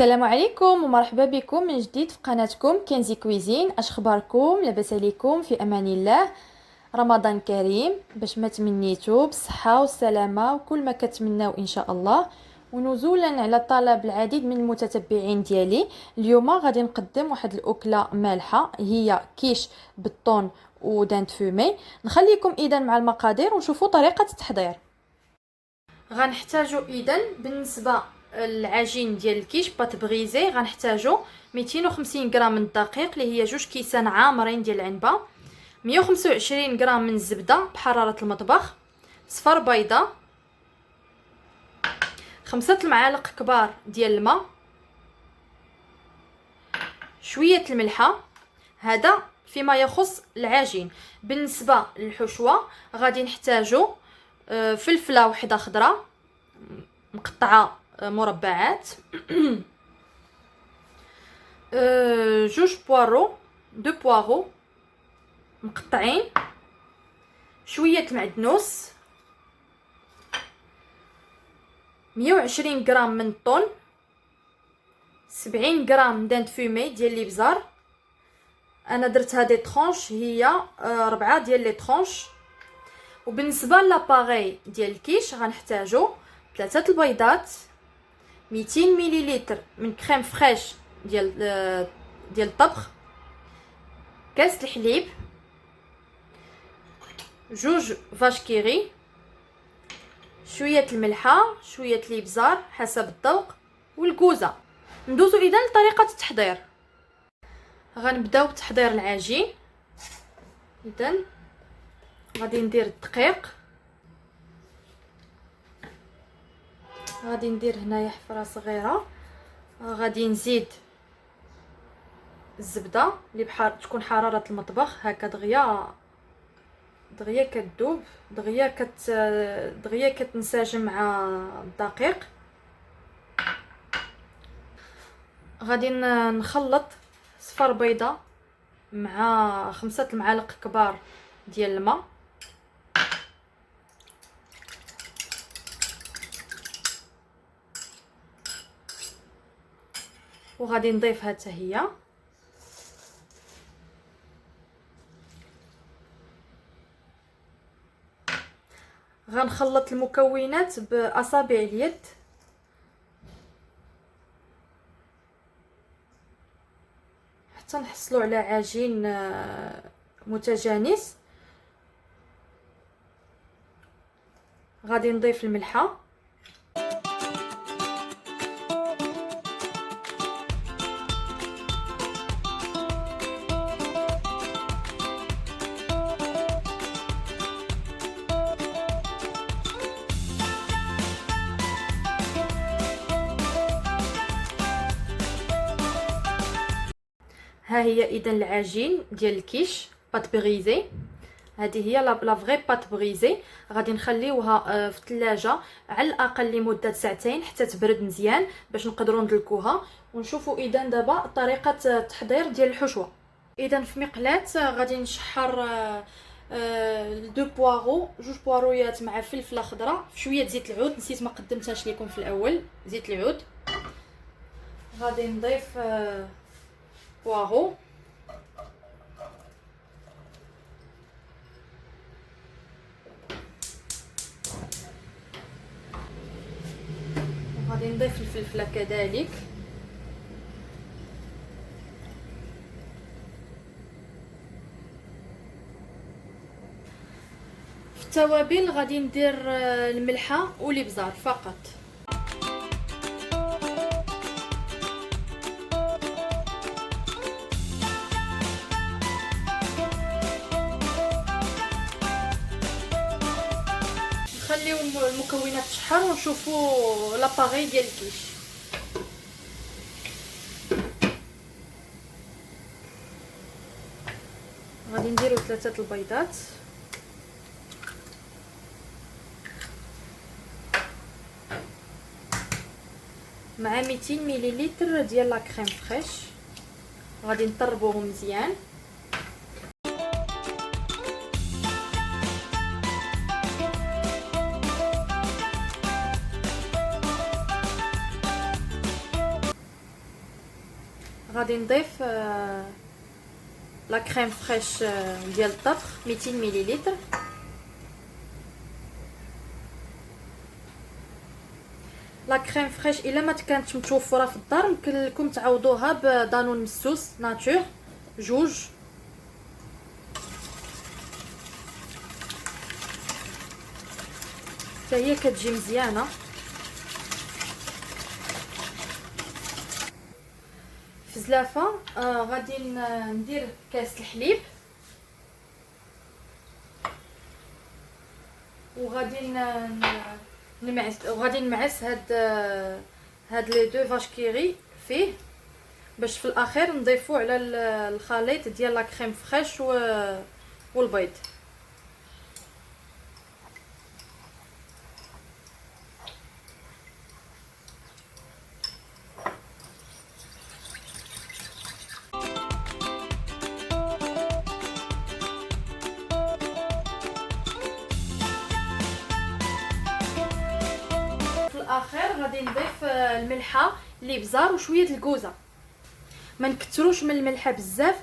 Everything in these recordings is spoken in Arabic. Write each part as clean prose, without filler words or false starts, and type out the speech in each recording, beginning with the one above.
السلام عليكم ومرحبا بكم من جديد في قناتكم كنزي كويزين. اش اخباركم؟ لاباس عليكم؟ في امان الله. رمضان كريم باش ما تمنيتو بالصحه والسلامه وكل ما كتمناو ان شاء الله. ونزولا على طلب العديد من المتتبعين ديالي، اليوم غادي نقدم واحد الاكله مالحه، هي كيش بالطون ودانت فومي. نخليكم اذا مع المقادير ونشوفوا طريقه التحضير. غنحتاجو اذا بالنسبه العجين ديال الكيش بات بغيزي، غنحتاجو 250 غرام من الدقيق اللي هي 2 كيسان عامرين ديال العنبه، 125 غرام من الزبده بحراره المطبخ، صفر بيضه، 5 المعالق كبار ديال الماء، شويه الملحه. هذا فيما يخص العجين. بالنسبه للحشوه غادي نحتاجو فلفله وحده خضراء مقطعه مربعات، جوج دو بوارو مقطعين، شويه معدنوس، 120 غرام من الطون، 70 غرام دانت فومي ديال الابزار. انا درت هذه طرونش، هي 4 ديال لي طرونش. وبالنسبه لاباغي ديال الكيش غنحتاجو 3 البيضات، 200 مليلتر من كريم فريش ديال الطبخ، كاس الحليب، جوج فاش كيري، شويه الملحه، شويه الابزار حسب الذوق، والكوزه. ندوزو اذا لطريقه التحضير. غنبداو بتحضير العجين. اذا غادي ندير الدقيق، غادي ندير هنايا حفره صغيره، غادي نزيد الزبده اللي تكون حراره المطبخ هكا دغيا دغيا كتذوب، دغيا كتنسجم مع الدقيق. غادي نخلط صفر بيضه مع 5 المعالق كبار ديال الماء، وغادي نضيفها حتى هي. غنخلط المكونات باصابع اليد حتى نحصلوا على عجين متجانس. غادي نضيف الملحه، ها هي اذا العجين ديال الكيش بات بغيزي. هذه هي لا فغي بات بغيزي. غادي نخليوها في الثلاجه على الاقل لمده ساعتين حتى تبرد مزيان باش نقدروا ندلكوها ونشوفوا. اذا دابا طريقه التحضير ديال الحشوه. اذا في مقلاة غادي نشحر دو بوارو، جوج بوارويات مع فلفله خضراء، شويه زيت العود، نسيت ما قدمتهاش لكم في الاول، زيت العود. غادي نضيف بوارو، غادي نضيف الفلفله كذلك. في التوابل غادي ندير الملحه والابزار فقط. نخليو المكونات تشحر ونشوفوا لاباغي ديال الكيش. غادي نديرو 3 البيضات، مع 200 مليلتر ديال لا كريم فريش. غادي نطربوهم مزيان. غادي نضيف لا كريم فريش ديال الطبخ 200 مليلتر. لا كريم فريش الا ما كانتش متوفره في الدار يمكن لكم تعوضوها بدانون مسوس ناتور جوج. حتى هي كتجي مزيانه. في زلافه غادي ندير كاس الحليب وغادي نمعس هاد لي دو فاش كيري فيه باش في الاخير نضيفو على الخليط ديال لا كريم فريش والبيض. الاخير غادي نضيف الملحه اللي بزار وشويه الكوزه. ما نكثروش من الملحه بزاف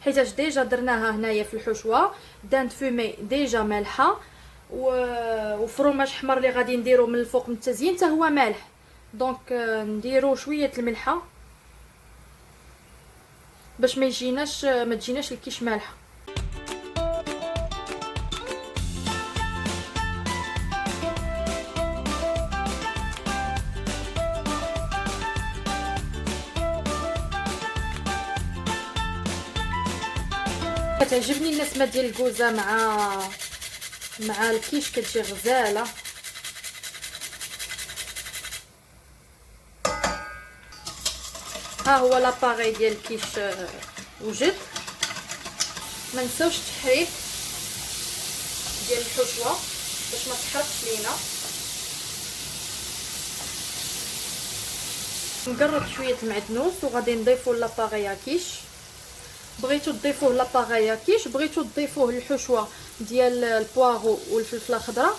حيت ديجا درناها هنايا في الحشوه. دانت فومي ديجا مالحه وفرماج حمر اللي غادي نديرو من الفوق من التزيين حتى هو مالح. دونك نديرو شويه الملحه باش ما تجيناش الكيش مالحه. كتعجبني النسمه ديال الكوزه مع الكيش، كتجي غزاله. ها هو لاباري ديال الكيش وجد. ما نساوش التحريك ديال الحشوه باش ما تحرقش لينا. نقرب شويه المعدنوس وغادي نضيفو لاباري كيش. بغيتو تضيفوه لاباريا كيش، بغيتو تضيفوه للحشوه ديال البوارو والفلفله الخضراء،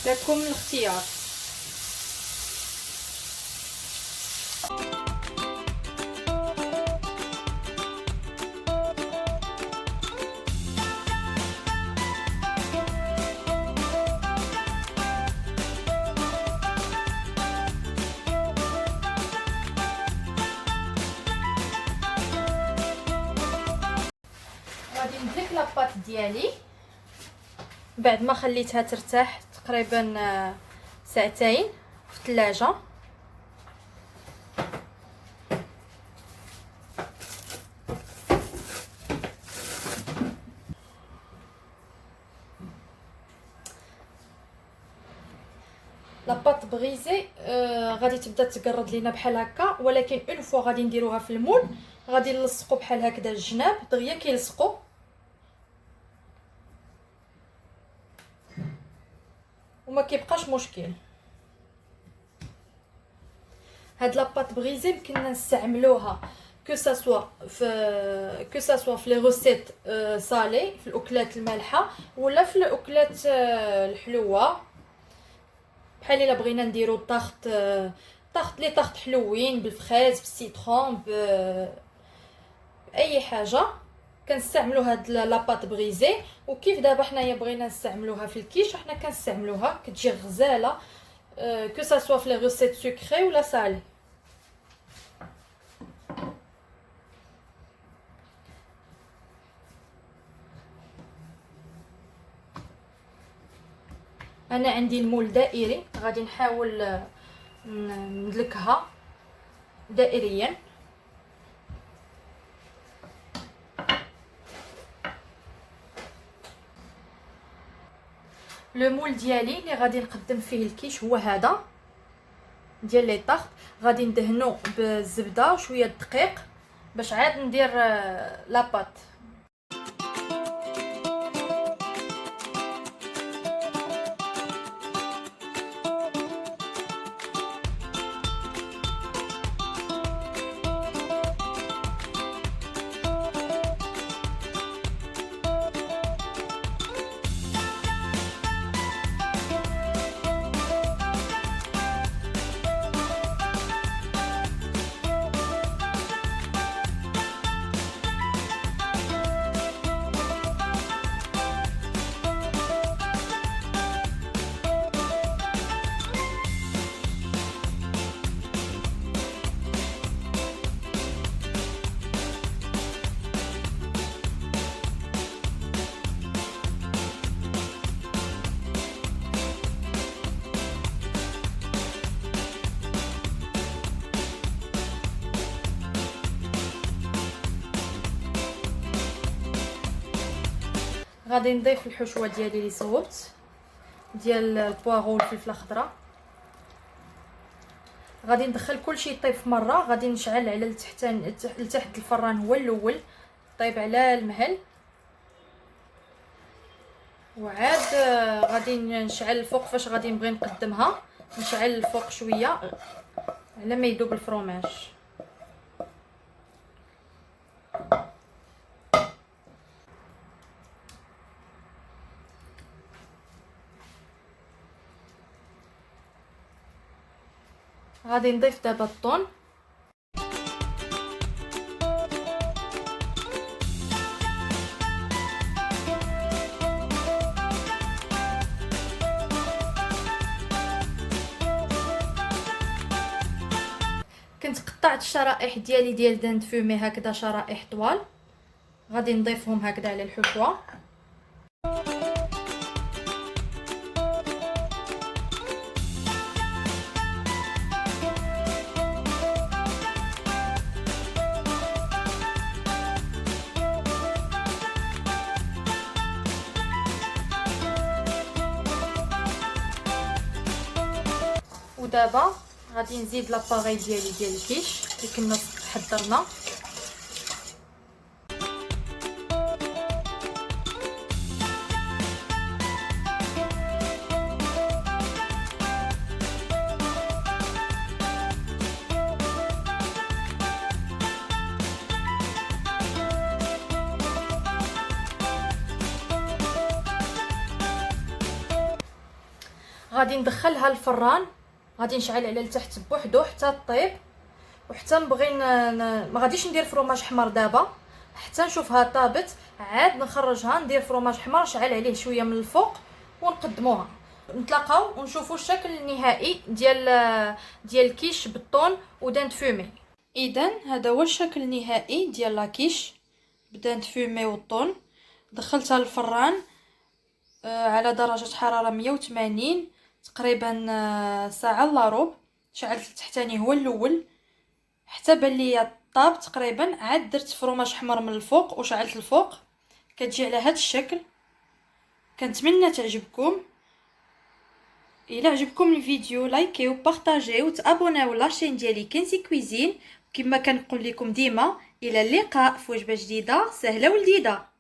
لكم الاختيار. غادي ندلك لاباط ديالي بعد ما خليتها ترتاح تقريبا ساعتين في الثلاجه. لاباط بغيزي غادي تبدا تقرد لينا بحال هكا، ولكن اون فوا غادي نديروها في المول غادي نلصقوا بحال هكذا الجناب دغيا كيلصقوا. وما كيبقاش مشكل. هاد لاباط بغيزي يمكننا نستعملوها كو ساسوا في لي روسيت صالي، في الاكلات المالحه ولا في الاكلات الحلوه، بحال الا بغينا نديرو طاخت لي طاخت حلوين بالفريز بالسيترون باي حاجه كنستعملوا هاد لاباط بغيزي. وكيف دابا حنايا بغينا نستعملوها في الكيش حنا كنستعملوها، كتجي غزاله كو ساسوا في لي روسيت سكري ولا سالي. انا عندي المول دائري، غادي نحاول ندلكها دائريا. لو مول ديالي اللي غادي نقدم فيه الكيش هو هذا ديال لي طاخت. غادي ندهنو بالزبده وشويه الدقيق باش عاد ندير لاباط. غادي نضيف الحشوه ديالي اللي صوبت ديال البواغو والفلفله الخضراء. غادي ندخل كلشي يطيب في مره. غادي نشعل على لتحت الفران هو الاول، طيب على المهل، وعاد غادي نشعل الفوق. فاش غادي نبغي نقدمها نشعل الفوق شويه على ما يذوب الفرomاج. غادي نضيف دابا الطون. كنت قطعت الشرائح ديالي ديال داند فومي هكذا، شرائح طوال. غادي نضيفهم هكذا على الحشوه. ودابا غادي نزيد لاباغي ديالي ديال الكيش اللي كنا حضرنا. غادي ندخلها الفران. غادي نشعل على التحت بوحدو حتى طيب، وحتى نبغي ما غاديش ندير فرomاج حمر دابا حتى نشوفها طابت. عاد نخرجها ندير فرomاج حمر، نشعل عليه شويه من الفوق ونقدموها. نتلاقاو ونشوفوا الشكل النهائي ديال الكيش بالطون وداند فومي. اذا هذا هو الشكل النهائي ديال لاكيش بداند فومي والطون. دخلتها للفران على درجه حراره 180 تقريبا ساعه الا ربع. شعلت التحتاني هو الاول حتى بان ليا طاب تقريبا. عاد درت فرomاج حمر من الفوق وشعلت الفوق. كتجي على هذا الشكل. كنتمنى تعجبكم. الا عجبكم الفيديو لايكيو بارطاجيو وتابوناو لاشين ديالي كنزي كويزين. كما كنقول لكم ديما، الى اللقاء في وجبه جديده سهله ولذيذه.